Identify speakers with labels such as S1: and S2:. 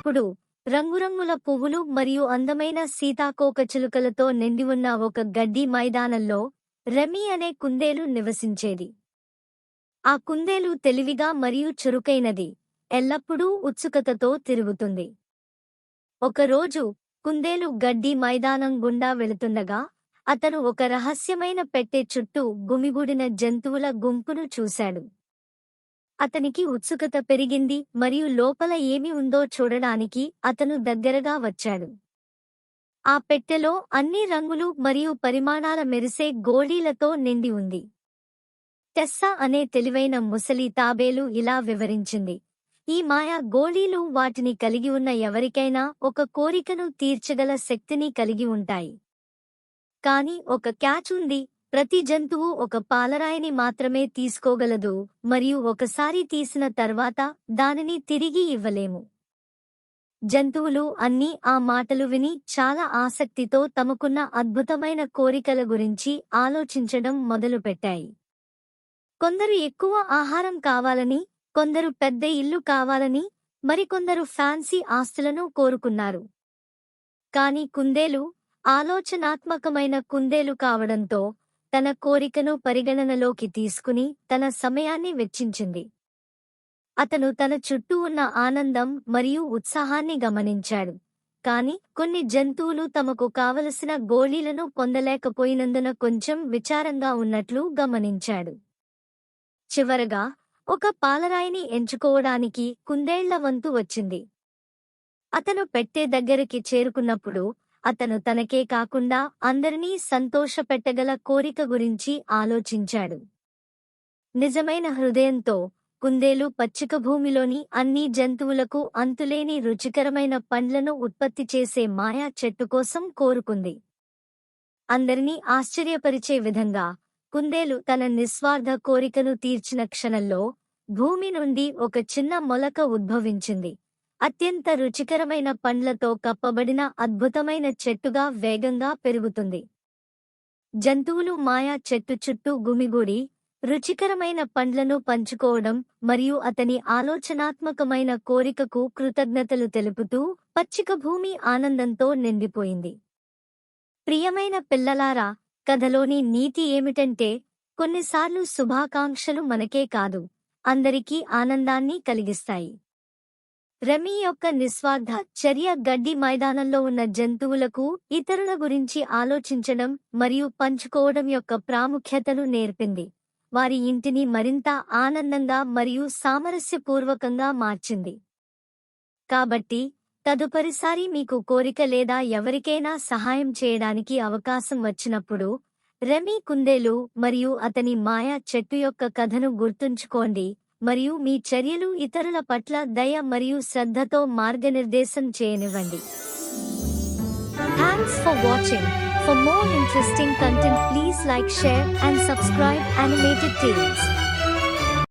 S1: ఒకప్పుడు రంగురంగుల పువ్వులు మరియు అందమైన సీతాకోకచిలుకలతో నిండి ఉన్న ఒక గడ్డి మైదానంలో రెమీ అనే కుందేలు నివసించేది. ఆ కుందేలు తెలివిగా మరియు చురుకైనది, ఎల్లప్పుడూ ఉత్సుకతతో తిరుగుతుంది. ఒకరోజు కుందేలు గడ్డి మైదానం గుండా వెళుతుండగా అతను ఒక రహస్యమైన పెట్టె చుట్టూ గుమిగూడిన జంతువుల గుంపును చూశాడు. అతనికి ఉత్సుకత పెరిగింది మరియు లోపల ఏమి ఉందో చూడడానికి అతను దగ్గరగా వచ్చాడు. ఆ పెట్టెలో అన్ని రంగులు మరియు పరిమాణాల మెరిసే గోళీలతో నిండి ఉంది. టెస్సా అనే తెలివైన ముసలి తాబేలు ఇలా వివరించింది: ఈ మాయా గోళీలు వాటిని కలిగి ఉన్న ఎవరికైనా ఒక కోరికను తీర్చగల శక్తిని కలిగి ఉంటాయి. కానీ ఒక క్యాచ్ ఉంది, ప్రతి జంతువు ఒక పాలరాయిని మాత్రమే తీసుకోగలదు మరియు ఒకసారి తీసిన తర్వాత దానిని తిరిగి ఇవ్వలేము. జంతువులు అన్నీ ఆ మాటలు విని చాలా ఆసక్తితో తమకున్న అద్భుతమైన కోరికల గురించి ఆలోచించడం మొదలుపెట్టాయి. కొందరు ఎక్కువ ఆహారం కావాలని, కొందరు పెద్ద ఇల్లు కావాలని, మరికొందరు ఫ్యాన్సీ ఆస్తులను కోరుకున్నారు. కాని కుందేలు ఆలోచనాత్మకమైన కుందేలు కావడంతో తన కోరికను పరిగణనలోకి తీసుకుని తన సమయాన్ని వెచ్చించింది. అతను తన చుట్టూ ఉన్న ఆనందం మరియు ఉత్సాహాన్ని గమనించాడు. కాని కొన్ని జంతువులు తమకు కావలసిన గోళీలను పొందలేకపోయినందున కొంచెం విచారంగా ఉన్నట్లు గమనించాడు. చివరగా ఒక పాలరాయిని ఎంచుకోవడానికి కుందేళ్ల వంతు వచ్చింది. అతను పెట్టె దగ్గరికి చేరుకున్నప్పుడు అతను తనకే కాకుండా అందరినీ సంతోషపెట్టగల కోరిక గురించి ఆలోచించాడు. నిజమైన హృదయంతో కుందేలు పచ్చిక భూమిలోని అన్ని జంతువులకు అంతులేని రుచికరమైన పండ్లను ఉత్పత్తి చేసే మాయా చెట్టు కోసం కోరుకుంది. అందరినీ ఆశ్చర్యపరిచే విధంగా కుందేలు తన నిస్వార్థ కోరికను తీర్చిన క్షణంలో భూమి నుండి ఒక చిన్న మొలక ఉద్భవించింది. అత్యంత రుచికరమైన పండ్లతో కప్పబడిన అద్భుతమైన చెట్టుగా వేగంగా పెరుగుతుంది. జంతువులు మాయా చెట్టు చుట్టూ గుమిగూడి రుచికరమైన పండ్లను పంచుకోవడం మరియు అతని ఆలోచనాత్మకమైన కోరికకు కృతజ్ఞతలు తెలుపుతూ పచ్చిక భూమి ఆనందంతో నిండిపోయింది. ప్రియమైన పిల్లలారా, కథలోని నీతి ఏమిటంటే, కొన్నిసార్లు శుభాకాంక్షలు మనకే కాదు, అందరికీ ఆనందాన్ని కలిగిస్తాయి. రెమీ యొక్క నిస్వార్థ చర్య గడ్డి మైదానంలో ఉన్న జంతువులకు ఇతరుల గురించి ఆలోచించడం మరియు పంచుకోవడం యొక్క ప్రాముఖ్యతను నేర్పింది. వారి ఇంటిని మరింత ఆనందంగా మరియు సామరస్యపూర్వకంగా మార్చింది. కాబట్టి తదుపరిసారి మీకు కోరిక లేదా ఎవరికైనా సహాయం చేయడానికి అవకాశం వచ్చినప్పుడు రెమీ కుందేలు మరియు అతని మాయా చెట్టు యొక్క కథను గుర్తుంచుకోండి మరియు మీ చర్యలు ఇతరుల పట్ల దయ మరియు శ్రద్ధతో మార్గనిర్దేశం చేయనివ్వండి. Thanks for watching. For more interesting content, please like, share and subscribe Animated Tales.